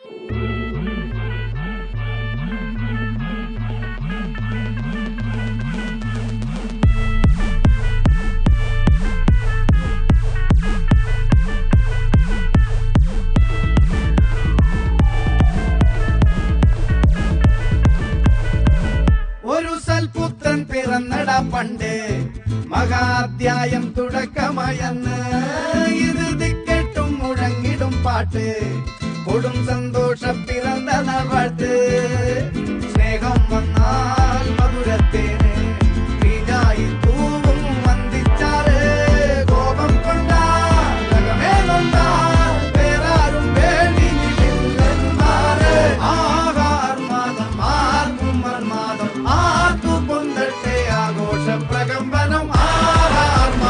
ഒരു സൽപുത്രൻ പിറന്നട പണ്ട് മഹാധ്യായം തുടക്കമയന്ന് ഇത് ദിക്കെട്ടും മുഴങ്ങിടും പാട്ട് കൊടും